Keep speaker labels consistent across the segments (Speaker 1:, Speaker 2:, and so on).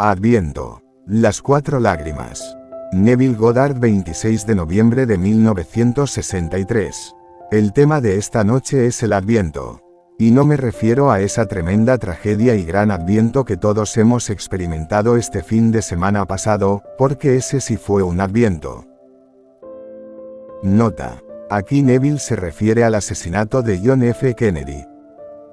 Speaker 1: Adviento. Las cuatro lágrimas. Neville Goddard, 26 de noviembre de 1963. El tema de esta noche es el Adviento. Y no me refiero a esa tremenda tragedia y gran Adviento que todos hemos experimentado este fin de semana pasado, porque ese sí fue un Adviento. Nota. Aquí Neville se refiere al asesinato de John F. Kennedy.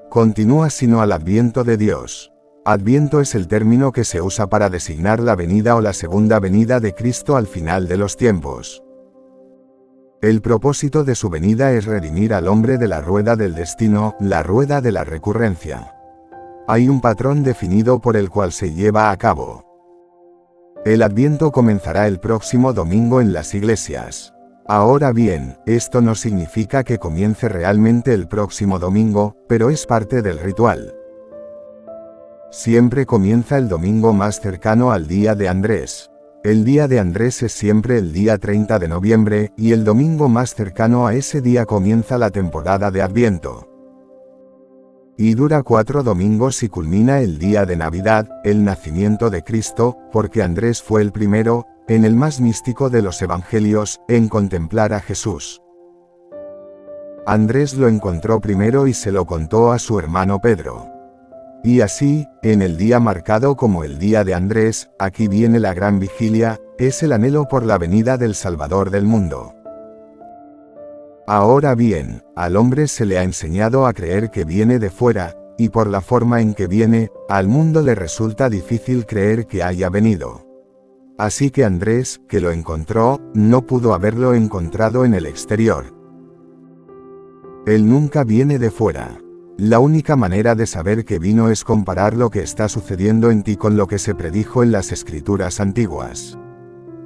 Speaker 1: Continúa sino al Adviento de Dios. Adviento es el término que se usa para designar la venida o la segunda venida de Cristo al final de los tiempos. El propósito de su venida es redimir al hombre de la rueda del destino, la rueda de la recurrencia. Hay un patrón definido por el cual se lleva a cabo. El Adviento comenzará el próximo domingo en las iglesias. Ahora bien, esto no significa que comience realmente el próximo domingo, pero es parte del ritual. Siempre comienza el domingo más cercano al día de Andrés. El día de Andrés es siempre el día 30 de noviembre, y el domingo más cercano a ese día comienza la temporada de Adviento. Y dura 4 domingos y culmina el día de Navidad, el nacimiento de Cristo, porque Andrés fue el primero, en el más místico de los evangelios, en contemplar a Jesús. Andrés lo encontró primero y se lo contó a su hermano Pedro. Y así, en el día marcado como el día de Andrés, aquí viene la gran vigilia, es el anhelo por la venida del Salvador del mundo. Ahora bien, al hombre se le ha enseñado a creer que viene de fuera, y por la forma en que viene, al mundo le resulta difícil creer que haya venido. Así que Andrés, que lo encontró, no pudo haberlo encontrado en el exterior. Él nunca viene de fuera. La única manera de saber que vino es comparar lo que está sucediendo en ti con lo que se predijo en las escrituras antiguas.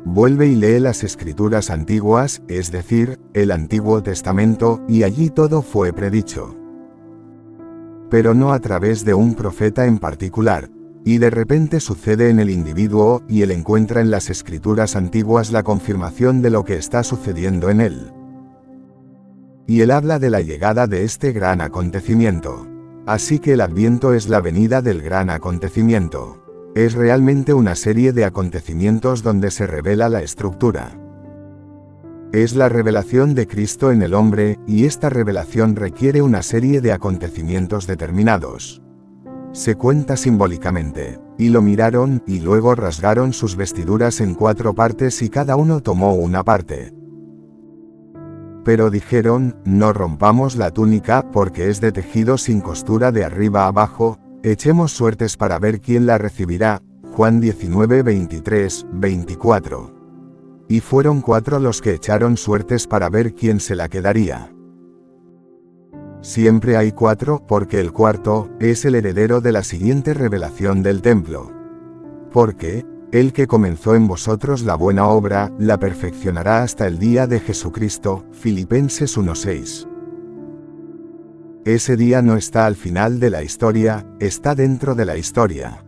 Speaker 1: Vuelve y lee las escrituras antiguas, es decir, el Antiguo Testamento, y allí todo fue predicho. Pero no a través de un profeta en particular. Y de repente sucede en el individuo, y él encuentra en las escrituras antiguas la confirmación de lo que está sucediendo en él. Y él habla de la llegada de este gran acontecimiento. Así que el Adviento es la venida del gran acontecimiento. Es realmente una serie de acontecimientos donde se revela la estructura. Es la revelación de Cristo en el hombre, y esta revelación requiere una serie de acontecimientos determinados. Se cuenta simbólicamente. Y lo miraron, y luego rasgaron sus vestiduras en 4 partes y cada uno tomó una parte. Pero dijeron, no rompamos la túnica, porque es de tejido sin costura de arriba a abajo, echemos suertes para ver quién la recibirá. Juan 19, 23, 24. Y fueron 4 los que echaron suertes para ver quién se la quedaría. Siempre hay 4, porque el cuarto es el heredero de la siguiente revelación del templo. Porque el que comenzó en vosotros la buena obra, la perfeccionará hasta el día de Jesucristo. Filipenses 1:6. Ese día no está al final de la historia, está dentro de la historia.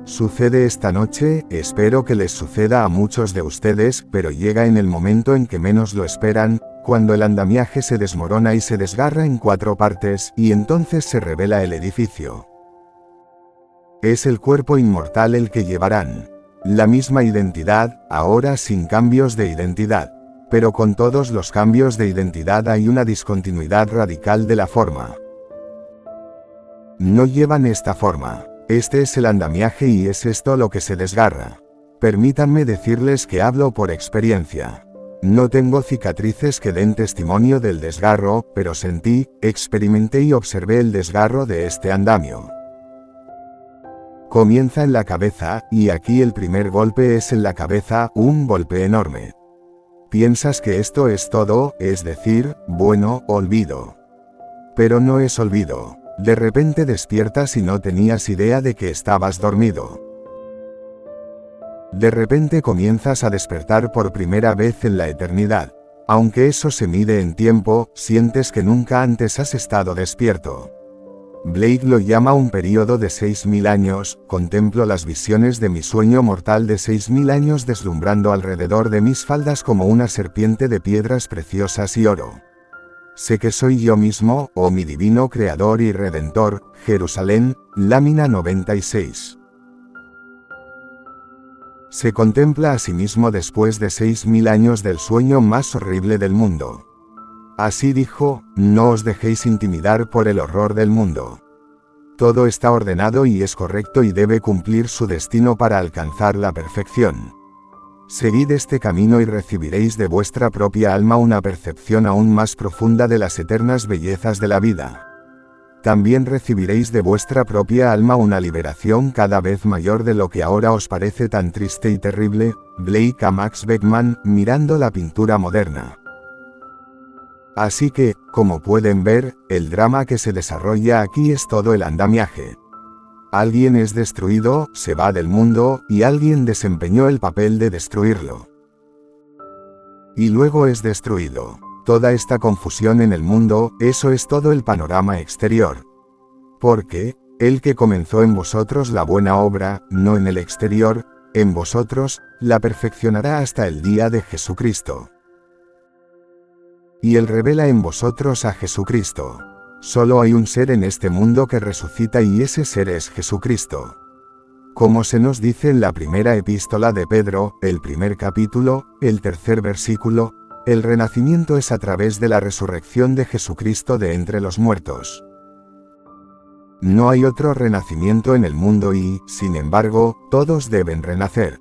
Speaker 1: Sucede esta noche, espero que les suceda a muchos de ustedes, pero llega en el momento en que menos lo esperan, cuando el andamiaje se desmorona y se desgarra en 4 partes, y entonces se revela el edificio. Es el cuerpo inmortal el que llevarán. La misma identidad, ahora sin cambios de identidad. Pero con todos los cambios de identidad hay una discontinuidad radical de la forma. No llevan esta forma. Este es el andamiaje y es esto lo que se desgarra. Permítanme decirles que hablo por experiencia. No tengo cicatrices que den testimonio del desgarro, pero sentí, experimenté y observé el desgarro de este andamio. Comienza en la cabeza, y aquí el primer golpe es en la cabeza, un golpe enorme. Piensas que esto es todo, es decir, bueno, olvido. Pero no es olvido. De repente despiertas y no tenías idea de que estabas dormido. De repente comienzas a despertar por primera vez en la eternidad. Aunque eso se mide en tiempo, sientes que nunca antes has estado despierto. Blake lo llama un período de 6000 años, contemplo las visiones de mi sueño mortal de 6000 años deslumbrando alrededor de mis faldas como una serpiente de piedras preciosas y oro. Sé que soy yo mismo, oh mi divino Creador y Redentor. Jerusalén, lámina 96. Se contempla a sí mismo después de 6000 años del sueño más horrible del mundo. Así dijo, no os dejéis intimidar por el horror del mundo. Todo está ordenado y es correcto y debe cumplir su destino para alcanzar la perfección. Seguid este camino y recibiréis de vuestra propia alma una percepción aún más profunda de las eternas bellezas de la vida. También recibiréis de vuestra propia alma una liberación cada vez mayor de lo que ahora os parece tan triste y terrible. Blake a Max Beckman, mirando la pintura moderna. Así que, como pueden ver, el drama que se desarrolla aquí es todo el andamiaje. Alguien es destruido, se va del mundo, y alguien desempeñó el papel de destruirlo. Y luego es destruido. Toda esta confusión en el mundo, eso es todo el panorama exterior. Porque, el que comenzó en vosotros la buena obra, no en el exterior, en vosotros, la perfeccionará hasta el día de Jesucristo. Y Él revela en vosotros a Jesucristo. Solo hay un ser en este mundo que resucita y ese ser es Jesucristo. Como se nos dice en la primera epístola de Pedro, el primer capítulo, el tercer versículo, el renacimiento es a través de la resurrección de Jesucristo de entre los muertos. No hay otro renacimiento en el mundo y, sin embargo, todos deben renacer.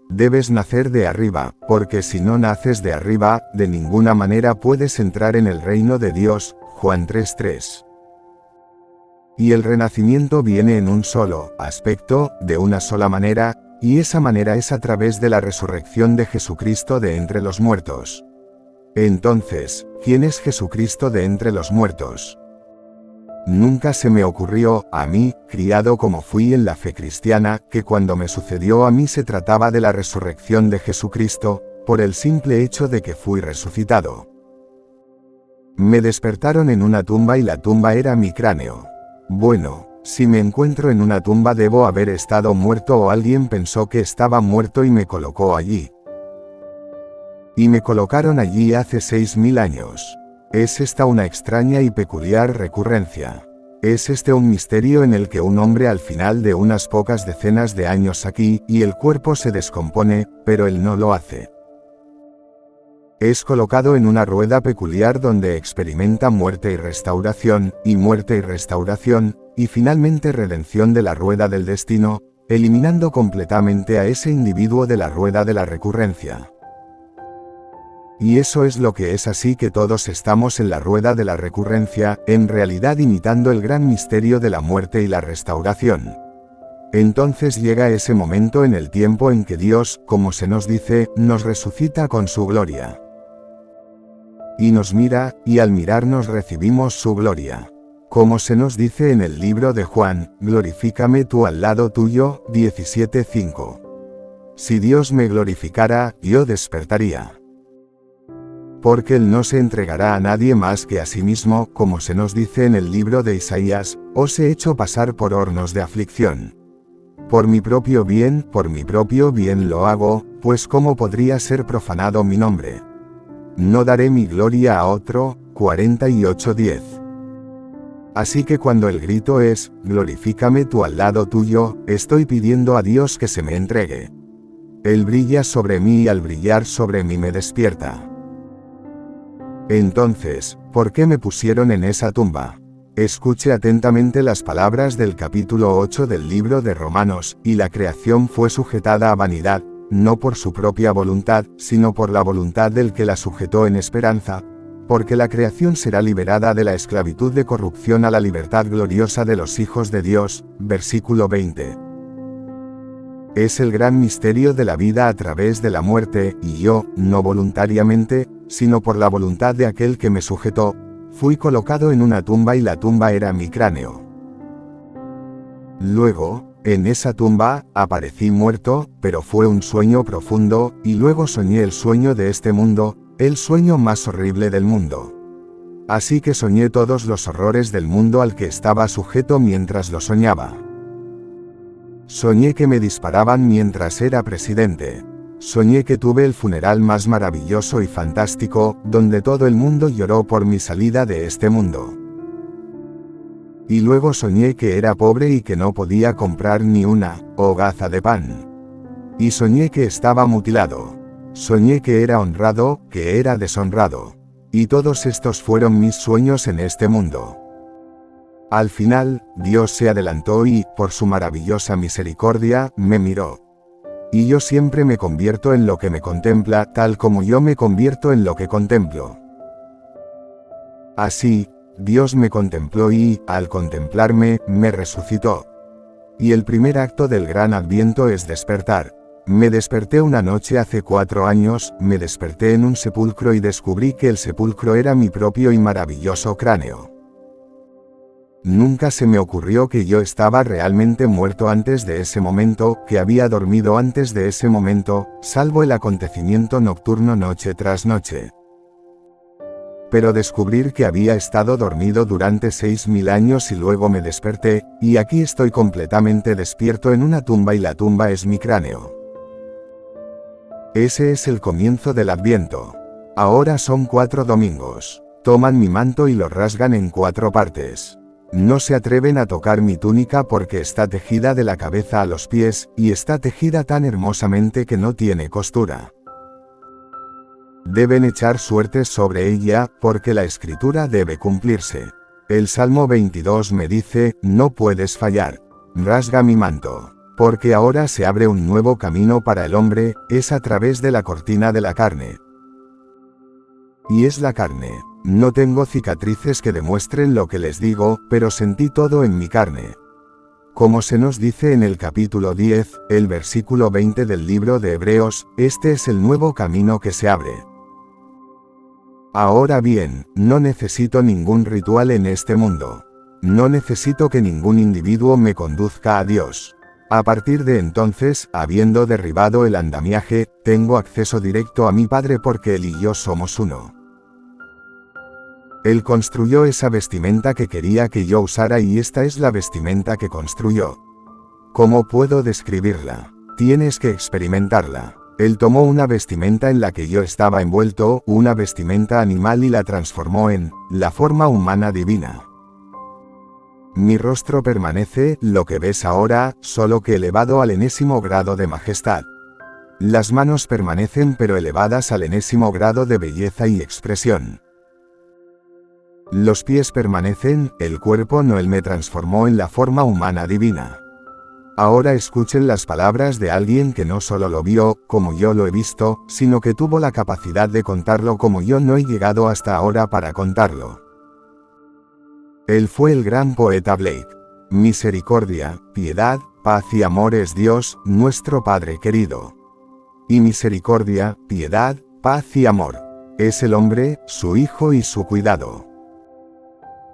Speaker 1: Debes nacer de arriba, porque si no naces de arriba, de ninguna manera puedes entrar en el reino de Dios. Juan 3:3. Y el renacimiento viene en un solo aspecto, de una sola manera, y esa manera es a través de la resurrección de Jesucristo de entre los muertos. Entonces, ¿quién es Jesucristo de entre los muertos? Nunca se me ocurrió, a mí, criado como fui en la fe cristiana, que cuando me sucedió a mí se trataba de la resurrección de Jesucristo, por el simple hecho de que fui resucitado. Me despertaron en una tumba y la tumba era mi cráneo. Bueno, si me encuentro en una tumba debo haber estado muerto o alguien pensó que estaba muerto y me colocó allí. Y me colocaron allí hace 6000 años. ¿Es esta una extraña y peculiar recurrencia? ¿Es este un misterio en el que un hombre al final de unas pocas decenas de años aquí, y el cuerpo se descompone, pero él no lo hace? Es colocado en una rueda peculiar donde experimenta muerte y restauración, y finalmente redención de la rueda del destino, eliminando completamente a ese individuo de la rueda de la recurrencia. Y eso es lo que es, así que todos estamos en la rueda de la recurrencia, en realidad imitando el gran misterio de la muerte y la restauración. Entonces llega ese momento en el tiempo en que Dios, como se nos dice, nos resucita con su gloria. Y nos mira, y al mirarnos recibimos su gloria. Como se nos dice en el libro de Juan, glorifícame tú al lado tuyo, 17:5. Si Dios me glorificara, yo despertaría. Porque Él no se entregará a nadie más que a sí mismo, como se nos dice en el libro de Isaías, os he hecho pasar por hornos de aflicción. Por mi propio bien lo hago, pues ¿cómo podría ser profanado mi nombre? No daré mi gloria a otro. 48:10. Así que cuando el grito es, glorifícame tú al lado tuyo, estoy pidiendo a Dios que se me entregue. Él brilla sobre mí y al brillar sobre mí me despierta. Entonces, ¿por qué me pusieron en esa tumba? Escuche atentamente las palabras del capítulo 8 del libro de Romanos, y la creación fue sujetada a vanidad, no por su propia voluntad, sino por la voluntad del que la sujetó en esperanza, porque la creación será liberada de la esclavitud de corrupción a la libertad gloriosa de los hijos de Dios. Versículo 20. Es el gran misterio de la vida a través de la muerte, y yo, no voluntariamente, sino por la voluntad de aquel que me sujetó, fui colocado en una tumba y la tumba era mi cráneo. Luego, en esa tumba, aparecí muerto, pero fue un sueño profundo, y luego soñé el sueño de este mundo, el sueño más horrible del mundo. Así que soñé todos los horrores del mundo al que estaba sujeto mientras lo soñaba. Soñé que me disparaban mientras era presidente. Soñé que tuve el funeral más maravilloso y fantástico, donde todo el mundo lloró por mi salida de este mundo. Y luego soñé que era pobre y que no podía comprar ni una hogaza de pan. Y soñé que estaba mutilado. Soñé que era honrado, que era deshonrado. Y todos estos fueron mis sueños en este mundo. Al final, Dios se adelantó y, por su maravillosa misericordia, me miró. Y yo siempre me convierto en lo que me contempla, tal como yo me convierto en lo que contemplo. Así, Dios me contempló y, al contemplarme, me resucitó. Y el primer acto del gran Adviento es despertar. Me desperté una noche hace 4 años, me desperté en un sepulcro y descubrí que el sepulcro era mi propio y maravilloso cráneo. Nunca se me ocurrió que yo estaba realmente muerto antes de ese momento, que había dormido antes de ese momento, salvo el acontecimiento nocturno noche tras noche. Pero descubrir que había estado dormido durante 6000 años y luego me desperté, y aquí estoy completamente despierto en una tumba y la tumba es mi cráneo. Ese es el comienzo del Adviento. Ahora son 4 domingos. Toman mi manto y lo rasgan en 4 partes. No se atreven a tocar mi túnica porque está tejida de la cabeza a los pies, y está tejida tan hermosamente que no tiene costura. Deben echar suertes sobre ella, porque la escritura debe cumplirse. El Salmo 22 me dice, no puedes fallar. Rasga mi manto. Porque ahora se abre un nuevo camino para el hombre, es a través de la cortina de la carne. Y es la carne. No tengo cicatrices que demuestren lo que les digo, pero sentí todo en mi carne. Como se nos dice en el capítulo 10, el versículo 20 del libro de Hebreos, este es el nuevo camino que se abre. Ahora bien, no necesito ningún ritual en este mundo. No necesito que ningún individuo me conduzca a Dios. A partir de entonces, habiendo derribado el andamiaje, tengo acceso directo a mi Padre porque Él y yo somos uno. Él construyó esa vestimenta que quería que yo usara y esta es la vestimenta que construyó. ¿Cómo puedo describirla? Tienes que experimentarla. Él tomó una vestimenta en la que yo estaba envuelto, una vestimenta animal y la transformó en la forma humana divina. Mi rostro permanece, lo que ves ahora, solo que elevado al enésimo grado de majestad. Las manos permanecen pero elevadas al enésimo grado de belleza y expresión. Los pies permanecen, el cuerpo no. Él me transformó en la forma humana divina. Ahora escuchen las palabras de alguien que no solo lo vio, como yo lo he visto, sino que tuvo la capacidad de contarlo como yo no he llegado hasta ahora para contarlo. Él fue el gran poeta Blake. Misericordia, piedad, paz y amor es Dios, nuestro Padre querido. Y misericordia, piedad, paz y amor es el hombre, su hijo y su cuidado.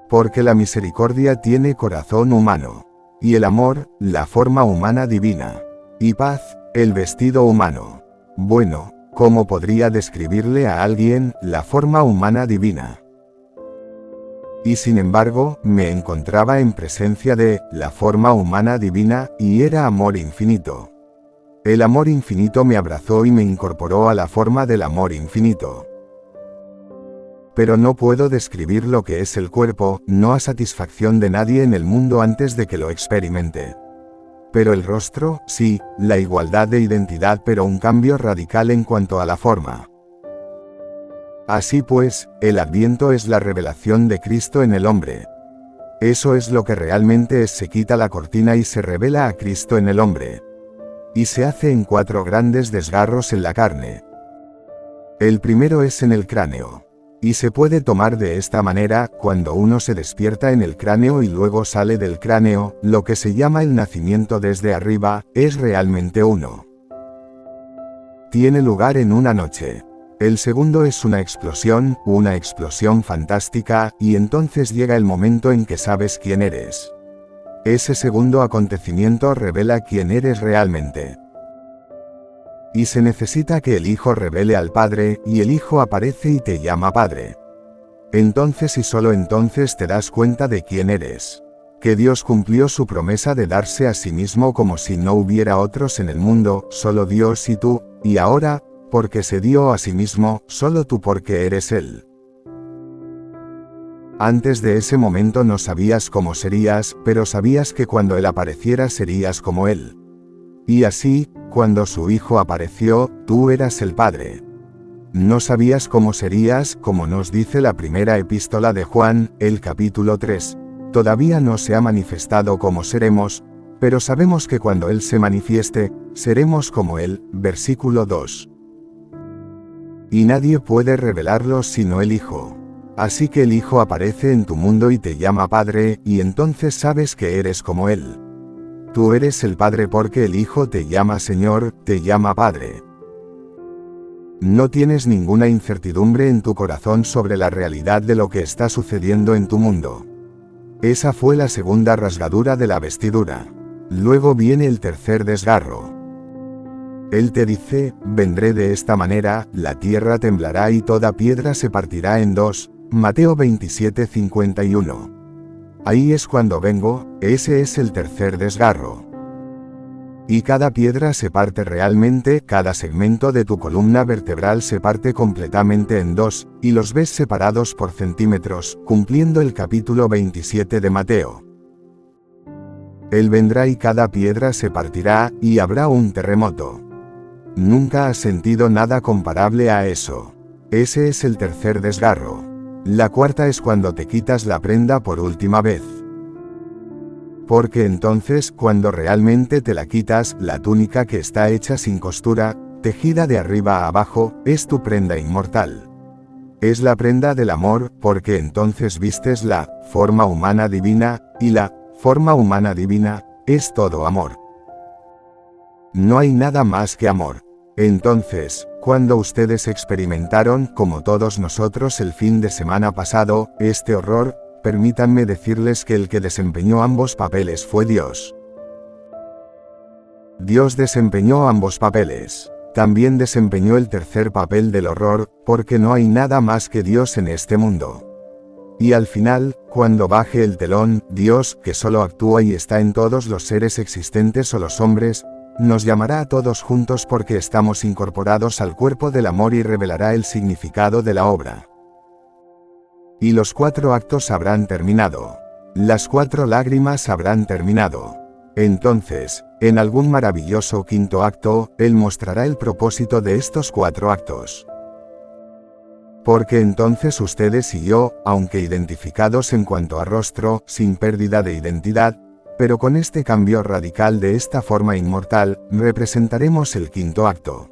Speaker 1: Porque la misericordia tiene corazón humano. Y el amor, la forma humana divina. Y paz, el vestido humano. Bueno, ¿cómo podría describirle a alguien la forma humana divina? Y sin embargo, me encontraba en presencia de la forma humana divina, y era amor infinito. El amor infinito me abrazó y me incorporó a la forma del amor infinito. Pero no puedo describir lo que es el cuerpo, no a satisfacción de nadie en el mundo antes de que lo experimente. Pero el rostro, sí, la igualdad de identidad pero un cambio radical en cuanto a la forma. Así pues, el Adviento es la revelación de Cristo en el hombre. Eso es lo que realmente es: se quita la cortina y se revela a Cristo en el hombre. Y se hace en 4 grandes desgarros en la carne. El primero es en el cráneo. Y se puede tomar de esta manera: cuando uno se despierta en el cráneo y luego sale del cráneo, lo que se llama el nacimiento desde arriba, es realmente uno. Tiene lugar en una noche. El segundo es una explosión fantástica, y entonces llega el momento en que sabes quién eres. Ese segundo acontecimiento revela quién eres realmente. Y se necesita que el Hijo revele al Padre, y el Hijo aparece y te llama Padre. Entonces y solo entonces te das cuenta de quién eres. Que Dios cumplió su promesa de darse a sí mismo como si no hubiera otros en el mundo, solo Dios y tú, y ahora, porque se dio a sí mismo, solo tú porque eres Él. Antes de ese momento no sabías cómo serías, pero sabías que cuando Él apareciera serías como Él. Y así, cuando su hijo apareció, tú eras el Padre. No sabías cómo serías, como nos dice la primera epístola de Juan, el capítulo 3. Todavía no se ha manifestado cómo seremos, pero sabemos que cuando Él se manifieste, seremos como Él. Versículo 2. Y nadie puede revelarlo sino el Hijo. Así que el Hijo aparece en tu mundo y te llama Padre, y entonces sabes que eres como Él. Tú eres el Padre porque el Hijo te llama Señor, te llama Padre. No tienes ninguna incertidumbre en tu corazón sobre la realidad de lo que está sucediendo en tu mundo. Esa fue la segunda rasgadura de la vestidura. Luego viene el tercer desgarro. Él te dice, vendré de esta manera, la tierra temblará y toda piedra se partirá en dos. Mateo 27:51. Ahí es cuando vengo, ese es el tercer desgarro. Y cada piedra se parte realmente, cada segmento de tu columna vertebral se parte completamente en dos, y los ves separados por centímetros, cumpliendo el capítulo 27 de Mateo. Él vendrá y cada piedra se partirá, y habrá un terremoto. Nunca has sentido nada comparable a eso. Ese es el tercer desgarro. La cuarta es cuando te quitas la prenda por última vez. Porque entonces, cuando realmente te la quitas, la túnica que está hecha sin costura, tejida de arriba a abajo, es tu prenda inmortal. Es la prenda del amor, porque entonces vistes la forma humana divina, y la forma humana divina es todo amor. No hay nada más que amor. Entonces, cuando ustedes experimentaron, como todos nosotros el fin de semana pasado, este horror, permítanme decirles que el que desempeñó ambos papeles fue Dios. Dios desempeñó ambos papeles. También desempeñó el tercer papel del horror, porque no hay nada más que Dios en este mundo. Y al final, cuando baje el telón, Dios, que solo actúa y está en todos los seres existentes o los hombres, nos llamará a todos juntos porque estamos incorporados al cuerpo del amor y revelará el significado de la obra. Y los 4 actos habrán terminado. Las 4 lágrimas habrán terminado. Entonces, en algún maravilloso quinto acto, Él mostrará el propósito de estos 4 actos. Porque entonces ustedes y yo, aunque identificados en cuanto a rostro, sin pérdida de identidad, pero con este cambio radical de esta forma inmortal, representaremos el quinto acto.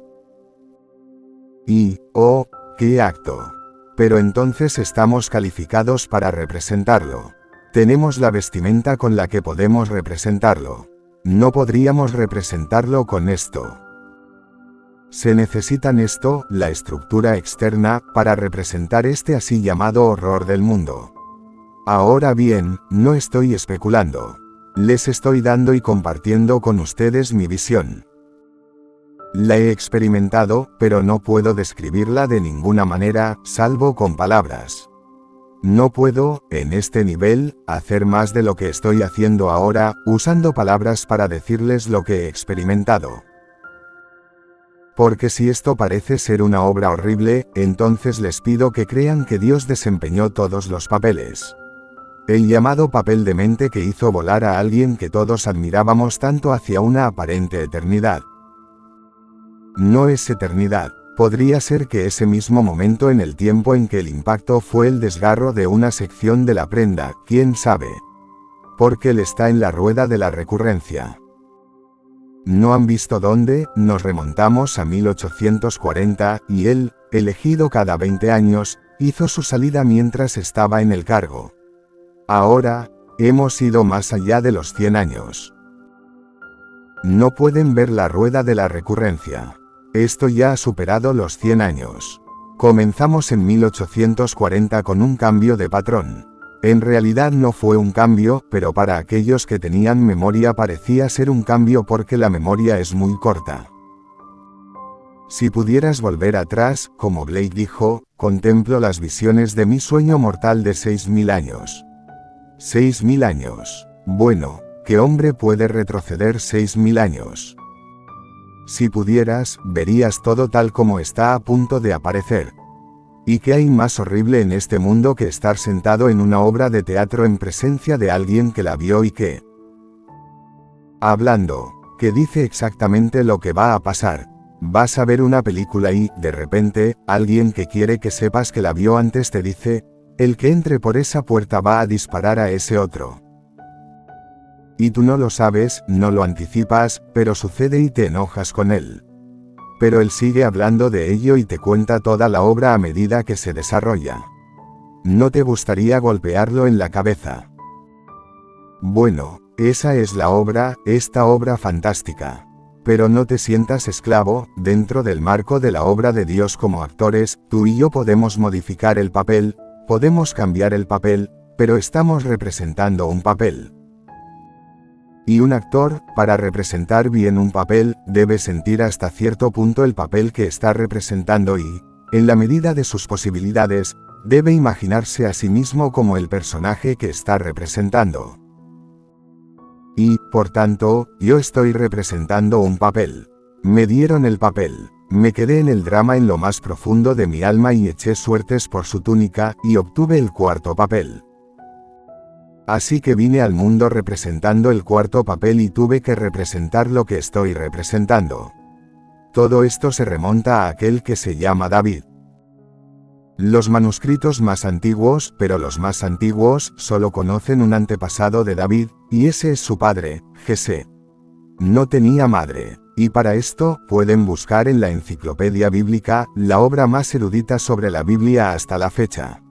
Speaker 1: Y, oh, ¿qué acto? Pero entonces estamos calificados para representarlo. Tenemos la vestimenta con la que podemos representarlo. No podríamos representarlo con esto. Se necesitan esto, la estructura externa, para representar este así llamado horror del mundo. Ahora bien, no estoy especulando. Les estoy dando y compartiendo con ustedes mi visión. La he experimentado, pero no puedo describirla de ninguna manera, salvo con palabras. No puedo, en este nivel, hacer más de lo que estoy haciendo ahora, usando palabras para decirles lo que he experimentado. Porque si esto parece ser una obra horrible, entonces les pido que crean que Dios desempeñó todos los papeles. El llamado papel de mente que hizo volar a alguien que todos admirábamos tanto hacia una aparente eternidad. No es eternidad. Podría ser que ese mismo momento en el tiempo en que el impacto fue el desgarro de una sección de la prenda, quién sabe. Porque Él está en la rueda de la recurrencia. ¿No han visto dónde? Nos remontamos a 1840, y Él, elegido cada 20 años, hizo su salida mientras estaba en el cargo. Ahora, hemos ido más allá de los 100 años. No pueden ver la rueda de la recurrencia. Esto ya ha superado los 100 años. Comenzamos en 1840 con un cambio de patrón. En realidad no fue un cambio, pero para aquellos que tenían memoria parecía ser un cambio porque la memoria es muy corta. Si pudieras volver atrás, como Blake dijo, contemplo las visiones de mi sueño mortal de 6.000 años. 6.000 años. Bueno, ¿qué hombre puede retroceder 6.000 años? Si pudieras, verías todo tal como está a punto de aparecer. ¿Y qué hay más horrible en este mundo que estar sentado en una obra de teatro en presencia de alguien que la vio y que, hablando, que dice exactamente lo que va a pasar. Vas a ver una película y, de repente, alguien que quiere que sepas que la vio antes te dice, el que entre por esa puerta va a disparar a ese otro. Y tú no lo sabes, no lo anticipas, pero sucede y te enojas con él. Pero él sigue hablando de ello y te cuenta toda la obra a medida que se desarrolla. ¿No te gustaría golpearlo en la cabeza? Bueno, esa es la obra, esta obra fantástica. Pero no te sientas esclavo, dentro del marco de la obra de Dios como actores, tú y yo podemos modificar el papel, podemos cambiar el papel, pero estamos representando un papel. Y un actor, para representar bien un papel, debe sentir hasta cierto punto el papel que está representando y, en la medida de sus posibilidades, debe imaginarse a sí mismo como el personaje que está representando. Y, por tanto, yo estoy representando un papel. Me dieron el papel. Me quedé en el drama en lo más profundo de mi alma y eché suertes por su túnica, y obtuve el cuarto papel. Así que vine al mundo representando el cuarto papel y tuve que representar lo que estoy representando. Todo esto se remonta a aquel que se llama David. Los manuscritos más antiguos, pero los más antiguos, solo conocen un antepasado de David, y ese es su padre, Jesé. No tenía madre, y para esto, pueden buscar en la Enciclopedia Bíblica, la obra más erudita sobre la Biblia hasta la fecha.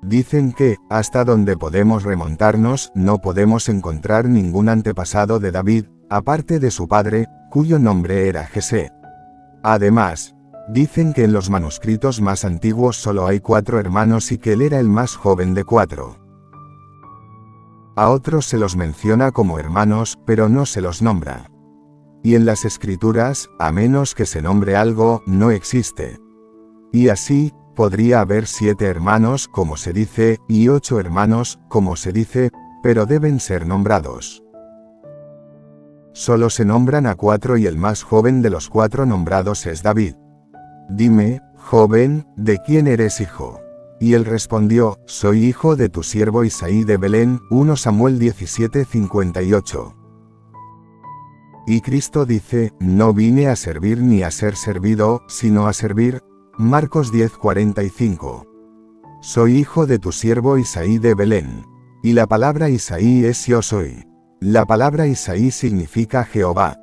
Speaker 1: Dicen que, hasta donde podemos remontarnos, no podemos encontrar ningún antepasado de David, aparte de su padre, cuyo nombre era Jesé. Además, dicen que en los manuscritos más antiguos solo hay 4 hermanos y que él era el más joven de 4. A otros se los menciona como hermanos, pero no se los nombra. Y en las escrituras, a menos que se nombre algo, no existe. Y así, podría haber 7 hermanos, como se dice, y 8 hermanos, como se dice, pero deben ser nombrados. Solo se nombran a 4 y el más joven de los 4 nombrados es David. Dime, joven, ¿de quién eres hijo? Y él respondió, soy hijo de tu siervo Isaí de Belén, 1 Samuel 17:58. Y Cristo dice, no vine a servir ni a ser servido, sino a servir, Marcos 10:45. Soy hijo de tu siervo Isaí de Belén. Y la palabra Isaí es yo soy. La palabra Isaí significa Jehová.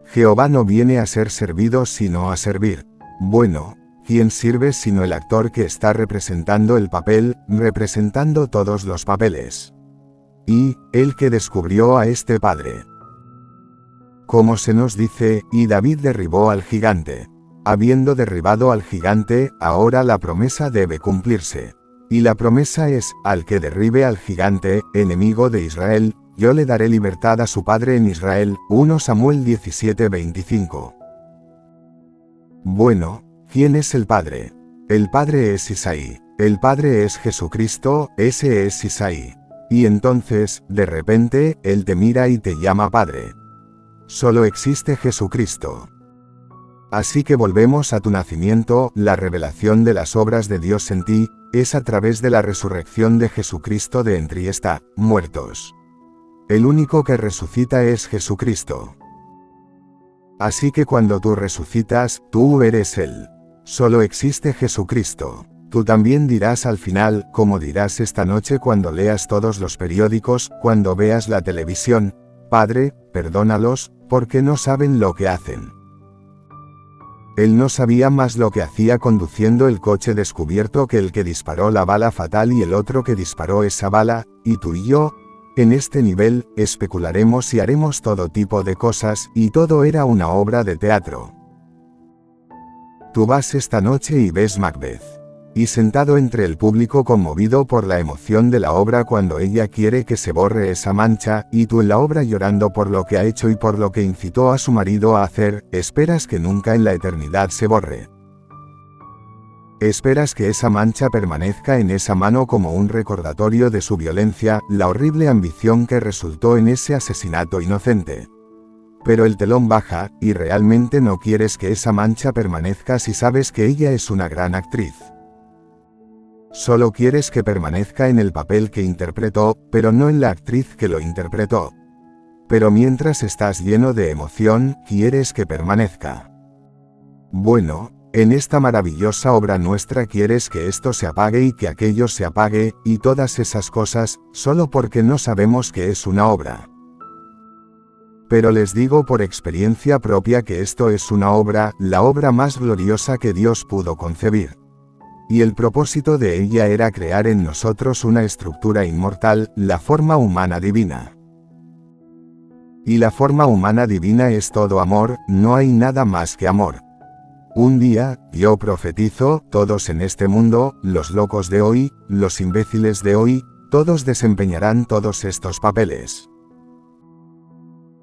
Speaker 1: Jehová no viene a ser servido sino a servir. Bueno, ¿quién sirve sino el actor que está representando el papel, representando todos los papeles? Y, el que descubrió a este padre. Como se nos dice, y David derribó al gigante. Habiendo derribado al gigante, ahora la promesa debe cumplirse. Y la promesa es, al que derribe al gigante, enemigo de Israel, yo le daré libertad a su padre en Israel, 1 Samuel 17:25. Bueno, ¿quién es el Padre? El Padre es Isaí. El Padre es Jesucristo, ese es Isaí. Y entonces, de repente, Él te mira y te llama Padre. Solo existe Jesucristo. Así que volvemos a tu nacimiento, la revelación de las obras de Dios en ti, es a través de la resurrección de Jesucristo de entre muertos. El único que resucita es Jesucristo. Así que cuando tú resucitas, tú eres Él. Solo existe Jesucristo. Tú también dirás al final, como dirás esta noche cuando leas todos los periódicos, cuando veas la televisión, Padre, perdónalos, porque no saben lo que hacen. Él no sabía más lo que hacía conduciendo el coche descubierto que el que disparó la bala fatal y el otro que disparó esa bala, y tú y yo, en este nivel, especularemos y haremos todo tipo de cosas, y todo era una obra de teatro. Tú vas esta noche y ves Macbeth. Y sentado entre el público conmovido por la emoción de la obra cuando ella quiere que se borre esa mancha, y tú en la obra llorando por lo que ha hecho y por lo que incitó a su marido a hacer, esperas que nunca en la eternidad se borre. Esperas que esa mancha permanezca en esa mano como un recordatorio de su violencia, la horrible ambición que resultó en ese asesinato inocente. Pero el telón baja, y realmente no quieres que esa mancha permanezca si sabes que ella es una gran actriz. Solo quieres que permanezca en el papel que interpretó, pero no en la actriz que lo interpretó. Pero mientras estás lleno de emoción, quieres que permanezca. Bueno, en esta maravillosa obra nuestra quieres que esto se apague y que aquello se apague, y todas esas cosas, solo porque no sabemos que es una obra. Pero les digo por experiencia propia que esto es una obra, la obra más gloriosa que Dios pudo concebir. Y el propósito de ella era crear en nosotros una estructura inmortal, la forma humana divina. Y la forma humana divina es todo amor, no hay nada más que amor. Un día, yo profetizo, todos en este mundo, los locos de hoy, los imbéciles de hoy, todos desempeñarán todos estos papeles.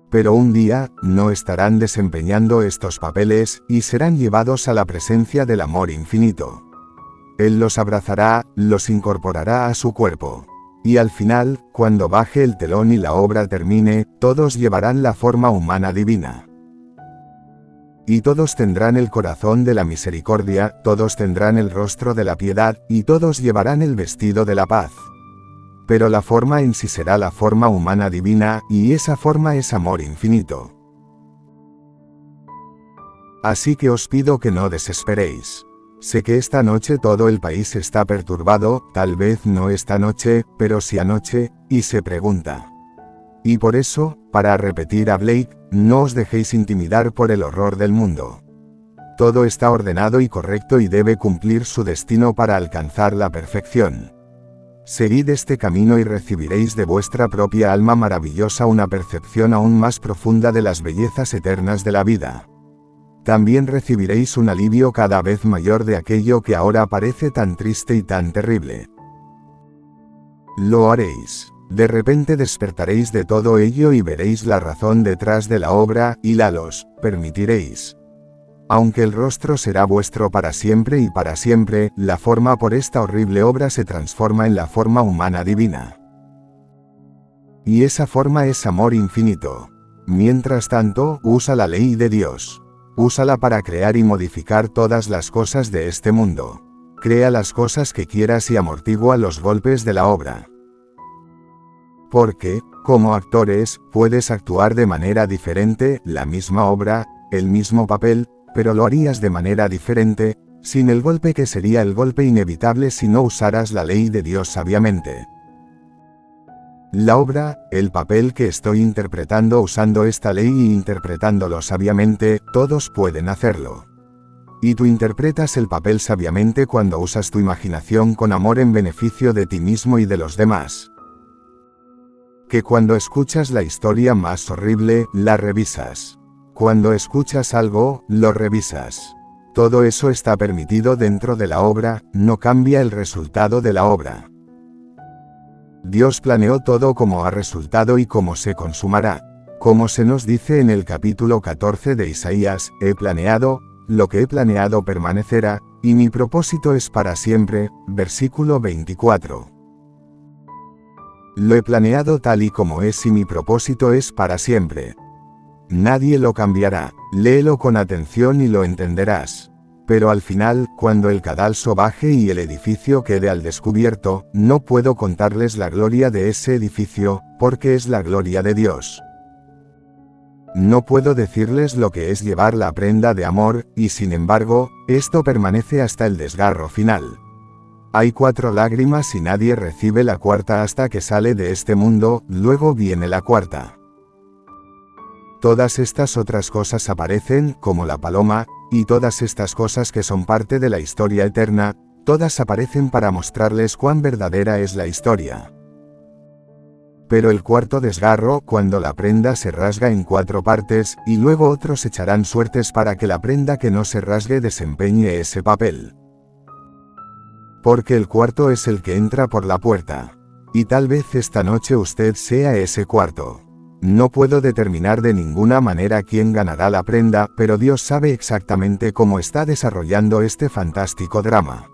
Speaker 1: Pero un día, no estarán desempeñando estos papeles, y serán llevados a la presencia del amor infinito. Él los abrazará, los incorporará a su cuerpo. Y al final, cuando baje el telón y la obra termine, todos llevarán la forma humana divina. Y todos tendrán el corazón de la misericordia, todos tendrán el rostro de la piedad, y todos llevarán el vestido de la paz. Pero la forma en sí será la forma humana divina, y esa forma es amor infinito. Así que os pido que no desesperéis. Sé que esta noche todo el país está perturbado, tal vez no esta noche, pero sí anoche, y se pregunta. Y por eso, para repetir a Blake, no os dejéis intimidar por el horror del mundo. Todo está ordenado y correcto y debe cumplir su destino para alcanzar la perfección. Seguid este camino y recibiréis de vuestra propia alma maravillosa una percepción aún más profunda de las bellezas eternas de la vida. También recibiréis un alivio cada vez mayor de aquello que ahora parece tan triste y tan terrible. Lo haréis. De repente despertaréis de todo ello y veréis la razón detrás de la obra, y la los permitiréis. Aunque el rostro será vuestro para siempre y para siempre, la forma por esta horrible obra se transforma en la forma humana divina. Y esa forma es amor infinito. Mientras tanto, usa la ley de Dios. Úsala para crear y modificar todas las cosas de este mundo. Crea las cosas que quieras y amortigua los golpes de la obra. Porque, como actores, puedes actuar de manera diferente, la misma obra, el mismo papel, pero lo harías de manera diferente, sin el golpe que sería el golpe inevitable si no usaras la ley de Dios sabiamente. La obra, el papel que estoy interpretando usando esta ley y interpretándolo sabiamente, todos pueden hacerlo. Y tú interpretas el papel sabiamente cuando usas tu imaginación con amor en beneficio de ti mismo y de los demás. Que cuando escuchas la historia más horrible, la revisas. Cuando escuchas algo, lo revisas. Todo eso está permitido dentro de la obra, no cambia el resultado de la obra. Dios planeó todo como ha resultado y cómo se consumará. Como se nos dice en el capítulo 14 de Isaías, he planeado, lo que he planeado permanecerá, y mi propósito es para siempre, versículo 24. Lo he planeado tal y como es y mi propósito es para siempre. Nadie lo cambiará, léelo con atención y lo entenderás. Pero al final, cuando el cadalso baje y el edificio quede al descubierto, no puedo contarles la gloria de ese edificio, porque es la gloria de Dios. No puedo decirles lo que es llevar la prenda de amor, y sin embargo, esto permanece hasta el desgarro final. Hay 4 lágrimas y nadie recibe la cuarta hasta que sale de este mundo, luego viene la cuarta. Todas estas otras cosas aparecen, como la paloma, y todas estas cosas que son parte de la historia eterna, todas aparecen para mostrarles cuán verdadera es la historia. Pero el cuarto desgarro, cuando la prenda se rasga en 4 partes, y luego otros echarán suertes para que la prenda que no se rasgue desempeñe ese papel. Porque el cuarto es el que entra por la puerta. Y tal vez esta noche usted sea ese cuarto. No puedo determinar de ninguna manera quién ganará la prenda, pero Dios sabe exactamente cómo está desarrollando este fantástico drama.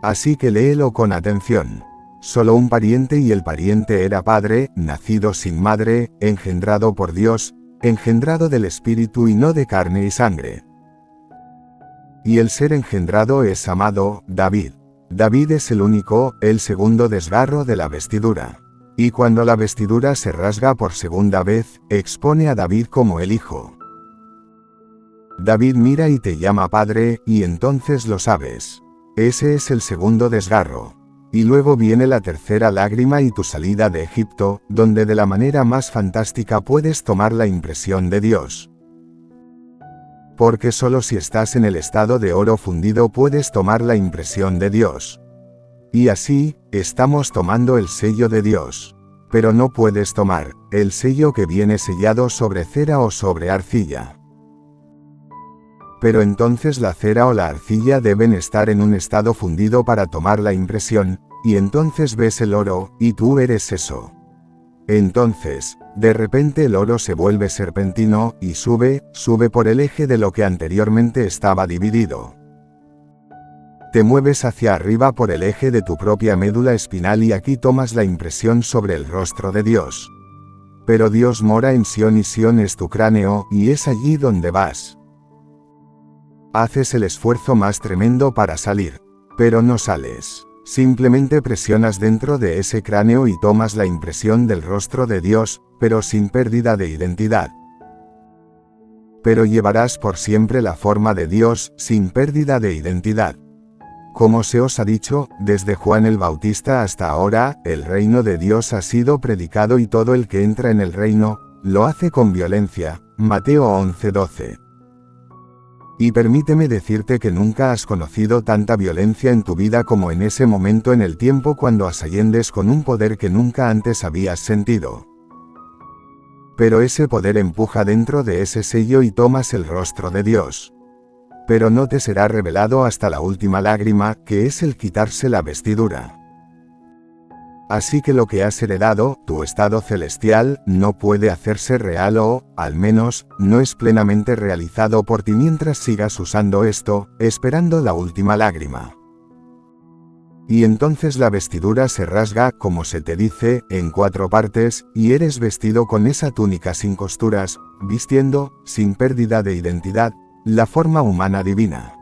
Speaker 1: Así que léelo con atención. Solo un pariente y el pariente era padre, nacido sin madre, engendrado por Dios, engendrado del Espíritu y no de carne y sangre. Y el ser engendrado es amado, David. David es el único, el segundo desgarro de la vestidura. Y cuando la vestidura se rasga por segunda vez, expone a David como el hijo. David mira y te llama padre, y entonces lo sabes. Ese es el segundo desgarro. Y luego viene la tercera lágrima y tu salida de Egipto, donde de la manera más fantástica puedes tomar la impresión de Dios. Porque solo si estás en el estado de oro fundido puedes tomar la impresión de Dios. Y así, estamos tomando el sello de Dios. Pero no puedes tomar el sello que viene sellado sobre cera o sobre arcilla. Pero entonces la cera o la arcilla deben estar en un estado fundido para tomar la impresión, y entonces ves el oro, y tú eres eso. Entonces, de repente el oro se vuelve serpentino, y sube por el eje de lo que anteriormente estaba dividido. Te mueves hacia arriba por el eje de tu propia médula espinal y aquí tomas la impresión sobre el rostro de Dios. Pero Dios mora en Sión y Sión es tu cráneo, y es allí donde vas. Haces el esfuerzo más tremendo para salir, pero no sales. Simplemente presionas dentro de ese cráneo y tomas la impresión del rostro de Dios, pero sin pérdida de identidad. Pero llevarás por siempre la forma de Dios, sin pérdida de identidad. Como se os ha dicho, desde Juan el Bautista hasta ahora, el reino de Dios ha sido predicado y todo el que entra en el reino, lo hace con violencia. Mateo 11:12. Y permíteme decirte que nunca has conocido tanta violencia en tu vida como en ese momento en el tiempo cuando asciendes con un poder que nunca antes habías sentido. Pero ese poder empuja dentro de ese sello y tomas el rostro de Dios. Pero no te será revelado hasta la última lágrima, que es el quitarse la vestidura. Así que lo que has heredado, tu estado celestial, no puede hacerse real o, al menos, no es plenamente realizado por ti mientras sigas usando esto, esperando la última lágrima. Y entonces la vestidura se rasga, como se te dice, en 4 partes, y eres vestido con esa túnica sin costuras, vistiendo, sin pérdida de identidad, la forma humana divina.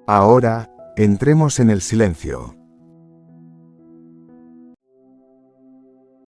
Speaker 1: Ahora, entremos en el silencio.